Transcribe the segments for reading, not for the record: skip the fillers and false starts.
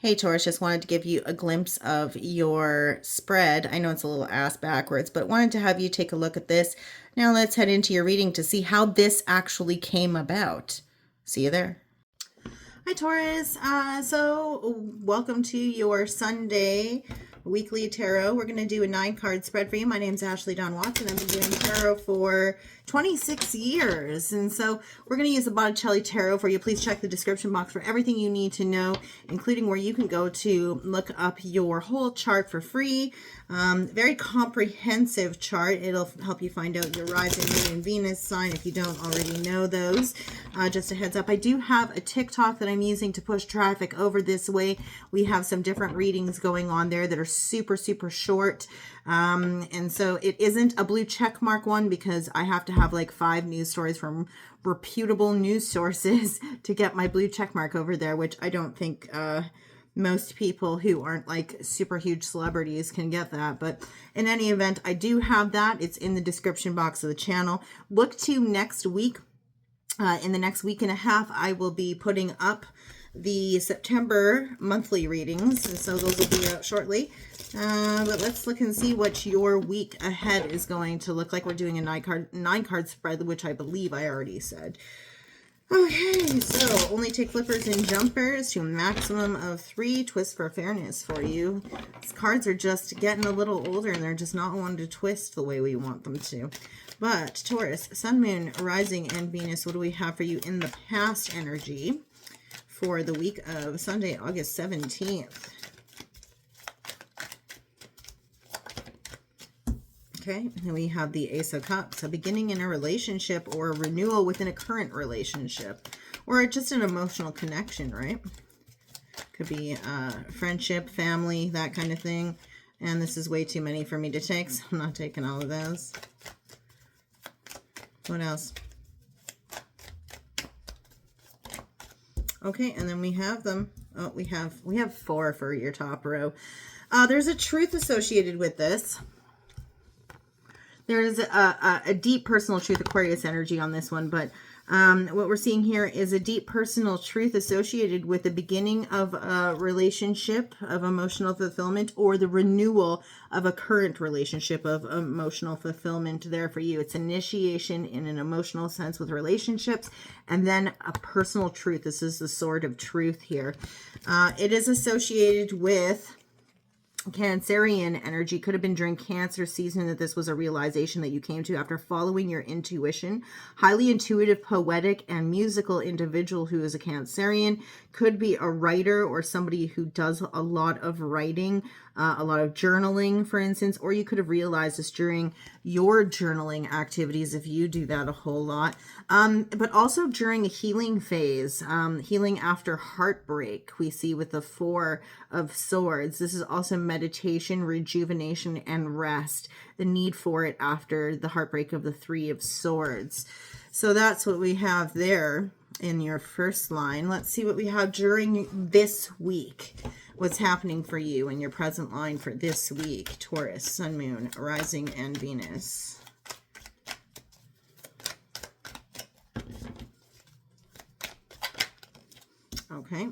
Hey Taurus, just wanted to give you a glimpse of your spread. I know it's a little ass backwards, but wanted to have you take a look at this. Now let's head into your reading to see how this actually came about. See you there. Hi Taurus, so welcome to your Sunday weekly tarot. We're going to do a 9-card spread for you. My name's Ashley Dawn Watson. I've been doing tarot for 26 years. And so we're going to use the Botticelli Tarot for you. Please check the description box for everything you need to know, including where you can go to look up your whole chart for free. Very comprehensive chart. It'll help you find out your rising moon and Venus sign if you don't already know those. Just a heads up, I do have a TikTok that I'm using to push traffic over this way. We have some different readings going on there that are super short. And so it isn't a blue check mark one because I have to have like 5 news stories from reputable news sources to get my blue check mark over there, which I don't think most people who aren't like super huge celebrities can get that. But in any event, I do have that. It's in the description box of the channel. Look to next week. In the next week and a half, I will be putting up the September monthly readings, and so those will be out shortly. But let's look and see what your week ahead is going to look like. We're doing a 9-card spread, which I believe I already said. Okay, so only take flippers and jumpers to a maximum of 3. Twist for fairness for you. These cards are just getting a little older and they're just not wanting to twist the way we want them to. But Taurus, Sun, Moon, Rising, and Venus, what do we have for you in the past energy for the week of Sunday, August 17th? Okay, and we have the Ace of Cups, a beginning in a relationship or a renewal within a current relationship, or just an emotional connection, right? Could be friendship, family, that kind of thing. And this is way too many for me to take, so I'm not taking all of those. What else? Okay, and then we have them. Oh, we have 4 for your top row. There's a truth associated with this. There's a deep personal truth, Aquarius energy on this one, but what we're seeing here is a deep personal truth associated with the beginning of a relationship of emotional fulfillment or the renewal of a current relationship of emotional fulfillment there for you. It's initiation in an emotional sense with relationships, and then a personal truth. This is the sword of truth here. It is associated with Cancerian energy. Could have been during Cancer season that this was a realization that you came to after following your intuition. Highly intuitive, poetic, and musical individual who is a Cancerian. Could be a writer or somebody who does a lot of writing, a lot of journaling, for instance, or you could have realized this during your journaling activities if you do that a whole lot. But also during a healing phase, healing after heartbreak, we see with the 4 of Swords. This is also meditation, rejuvenation, and rest. The need for it after the heartbreak of the 3 of Swords. So that's what we have there in your first line. Let's see what we have during this week. What's happening for you in your present line for this week? Taurus, Sun, Moon, Rising, and Venus. Okay.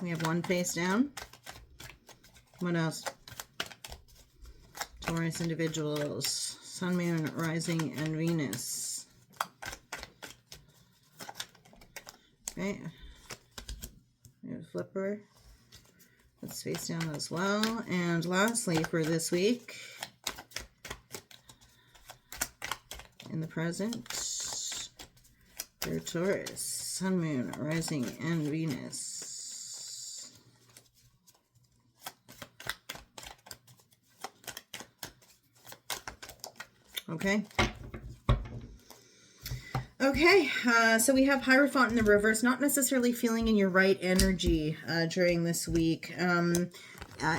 We have 1 face down. What else? Taurus individuals, Sun, Moon, Rising, and Venus. Okay. We have a flipper. Let's face down as well. And lastly, for this week, in the present, for Taurus, Sun, Moon, Rising, and Venus. Okay. Okay, so we have Hierophant in the reverse, not necessarily feeling in your right energy during this week.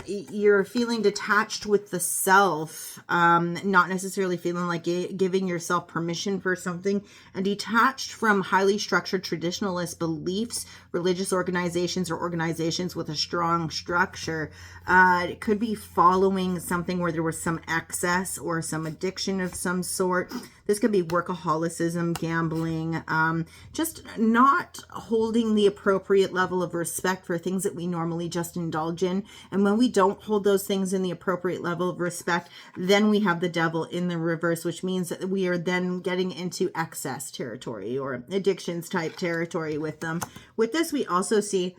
You're feeling detached with the self, not necessarily feeling like giving yourself permission for something, and detached from highly structured traditionalist beliefs religious organizations or organizations with a strong structure. It could be following something where there was some excess or some addiction of some sort. This could be workaholicism, gambling, just not holding the appropriate level of respect for things that we normally just indulge in. And when we don't hold those things in the appropriate level of respect, then we have the devil in the reverse, which means that we are then getting into excess territory or addictions type territory with them. With this, we also see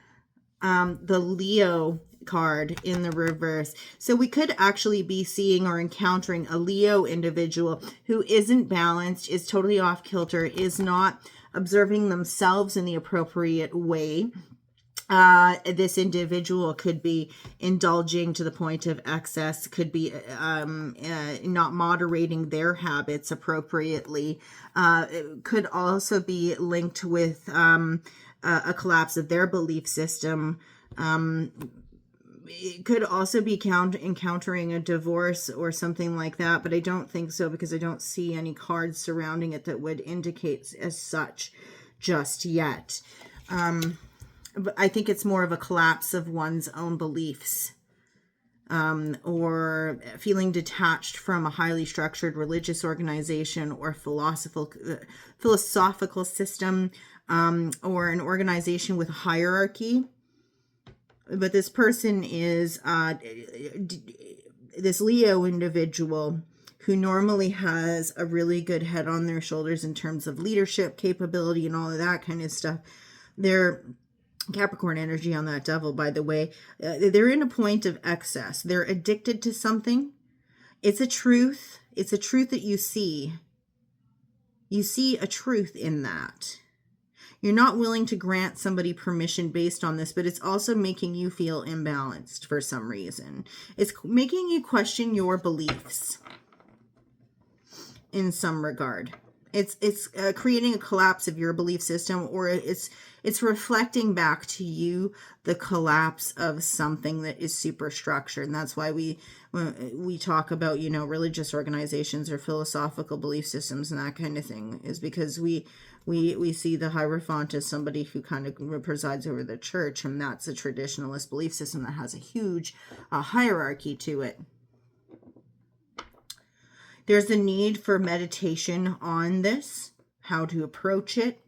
the Leo card in the reverse. So we could actually be seeing or encountering a Leo individual who isn't balanced, is totally off kilter, is not observing themselves in the appropriate way. This individual could be indulging to the point of excess, could be not moderating their habits appropriately. It could also be linked with a collapse of their belief system. It could also be encountering a divorce or something like that, but I don't think so because I don't see any cards surrounding it that would indicate as such just yet. But I think it's more of a collapse of one's own beliefs, or feeling detached from a highly structured religious organization or philosophical system, or an organization with hierarchy. But this person is this Leo individual who normally has a really good head on their shoulders in terms of leadership capability and all of that kind of stuff. They're Capricorn energy on that devil, by the way. They're in a point of excess. They're addicted to something. It's a truth. It's a truth that you see. You see a truth in that. You're not willing to grant somebody permission based on this, but it's also making you feel imbalanced for some reason. It's making you question your beliefs in some regard. It's creating a collapse of your belief system, or it's reflecting back to you the collapse of something that is super structured. And that's why when we talk about, religious organizations or philosophical belief systems and that kind of thing, is because we see the Hierophant as somebody who kind of presides over the church, and that's a traditionalist belief system that has a huge hierarchy to it. There's a need for meditation on this, how to approach it.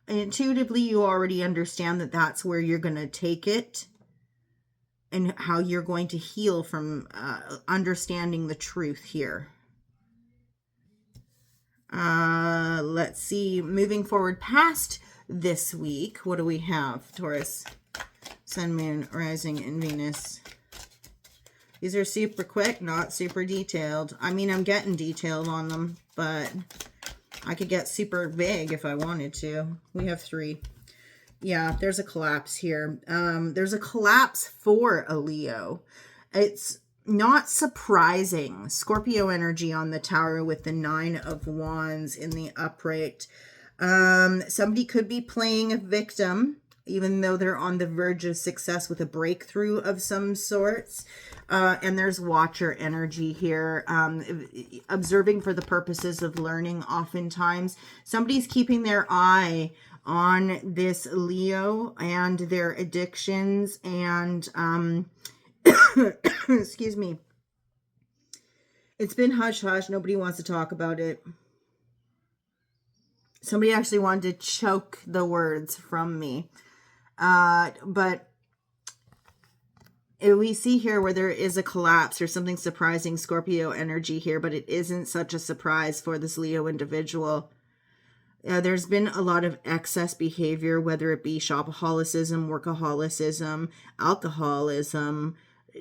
Intuitively, you already understand that that's where you're going to take it and how you're going to heal from understanding the truth here. Let's see, moving forward past this week, what do we have? Taurus, Sun, Moon, Rising, and Venus. These are super quick, not super detailed. I mean, I'm getting detailed on them, but I could get super big if I wanted to. We have 3. Yeah, there's a collapse here. There's a collapse for a Leo. It's not surprising. Scorpio energy on the Tower with the 9 of Wands in the upright. Somebody could be playing a victim, even though they're on the verge of success with a breakthrough of some sorts. And there's Watcher energy here, observing for the purposes of learning oftentimes. Somebody's keeping their eye on this Leo and their addictions and, excuse me. It's been hush-hush. Nobody wants to talk about it. Somebody actually wanted to choke the words from me. But we see here where there is a collapse or something surprising Scorpio energy here, but it isn't such a surprise for this Leo individual. There's been a lot of excess behavior, whether it be shopaholicism, workaholicism, alcoholism,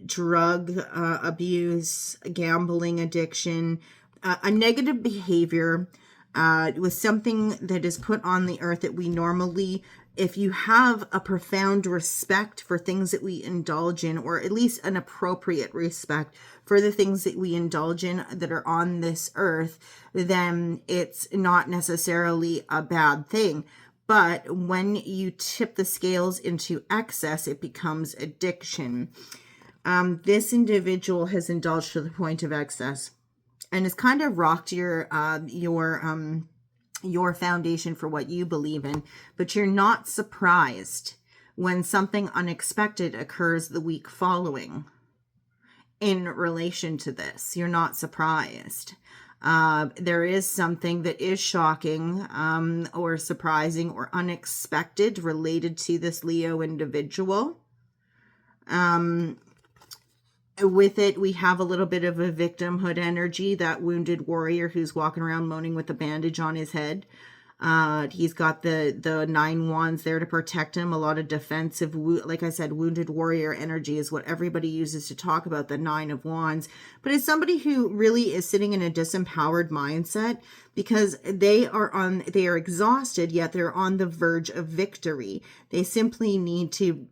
drug abuse, gambling addiction, a negative behavior with something that is put on the earth that we normally, if you have a profound respect for things that we indulge in, or at least an appropriate respect for the things that we indulge in that are on this earth, then it's not necessarily a bad thing. But when you tip the scales into excess, it becomes addiction. This individual has indulged to the point of excess and has kind of rocked your foundation for what you believe in, but you're not surprised when something unexpected occurs the week following in relation to this. You're not surprised. There is something that is shocking or surprising or unexpected related to this Leo individual. With it, we have a little bit of a victimhood energy, that wounded warrior who's walking around moaning with a bandage on his head. He's got the 9 wands there to protect him. A lot of defensive, like I said, wounded warrior energy is what everybody uses to talk about the 9 of wands. But it's somebody who really is sitting in a disempowered mindset because they are exhausted, yet they're on the verge of victory. They simply need to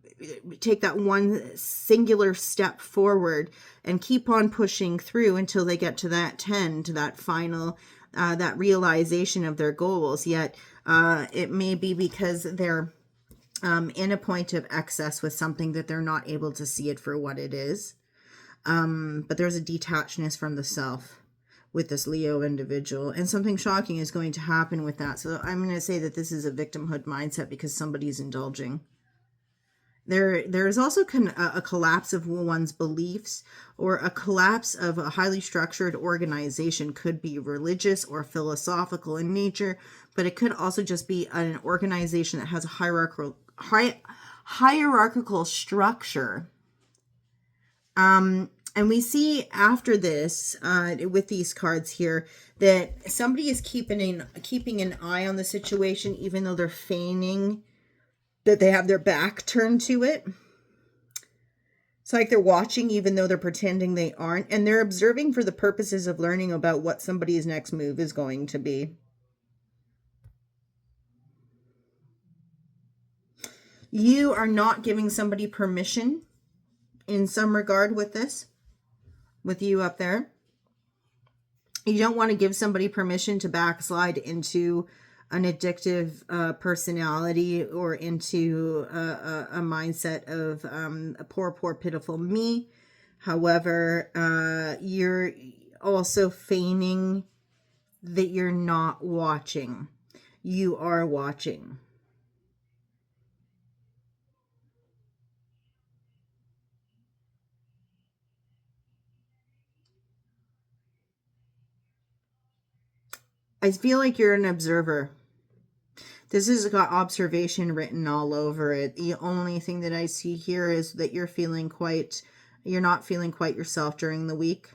take that one singular step forward and keep on pushing through until they get to that 10, to that final that realization of their goals. Yet it may be because they're in a point of excess with something that they're not able to see it for what it is. But there's a detachedness from the self with this Leo individual, and something shocking is going to happen with that. So I'm going to say that this is a victimhood mindset because somebody's indulging. There is also a collapse of one's beliefs, or a collapse of a highly structured organization. Could be religious or philosophical in nature, but it could also just be an organization that has a hierarchical structure. And we see after this, with these cards here, that somebody is keeping an eye on the situation, even though they're feigning that they have their back turned to it. It's like they're watching even though they're pretending they aren't, and they're observing for the purposes of learning about what somebody's next move is going to be. You are not giving somebody permission in some regard with this, with you up there. You don't want to give somebody permission to backslide into an addictive personality or into a mindset of a poor, pitiful me. However, you're also feigning that you're not watching. You are watching. I feel like you're an observer. This has got observation written all over it. The only thing that I see here is that you're not feeling quite yourself during the week.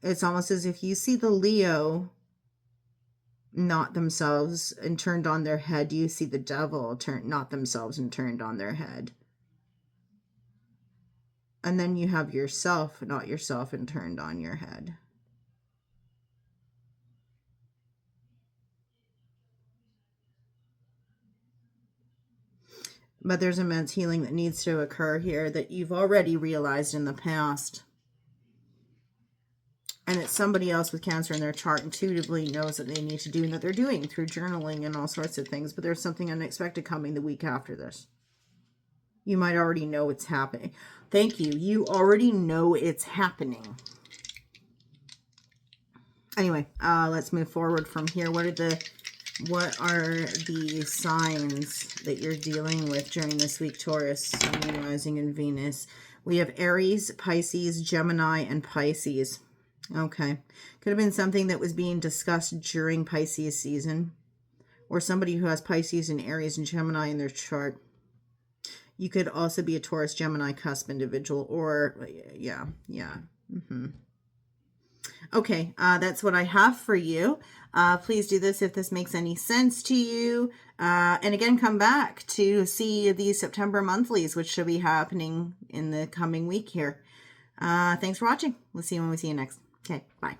It's almost as if you see the Leo not themselves and turned on their head. You see the devil not themselves and turned on their head. And then you have yourself, not yourself, and turned on your head. But there's immense healing that needs to occur here that you've already realized in the past. And it's somebody else with Cancer in their chart intuitively knows that they need to do and that they're doing through journaling and all sorts of things. But there's something unexpected coming the week after this. You might already know it's happening. Thank you. You already know it's happening. Anyway, let's move forward from here. What are the signs that you're dealing with during this week, Taurus, Sun, Rising, and Venus? We have Aries, Pisces, Gemini, and Pisces. Okay. Could have been something that was being discussed during Pisces season, or somebody who has Pisces and Aries and Gemini in their chart. You could also be a Taurus, Gemini cusp individual, or yeah. Okay, that's what I have for you. Please do this if this makes any sense to you. And again, come back to see these September monthlies, which should be happening in the coming week here. Thanks for watching. We'll see you when we see you next. Okay, bye.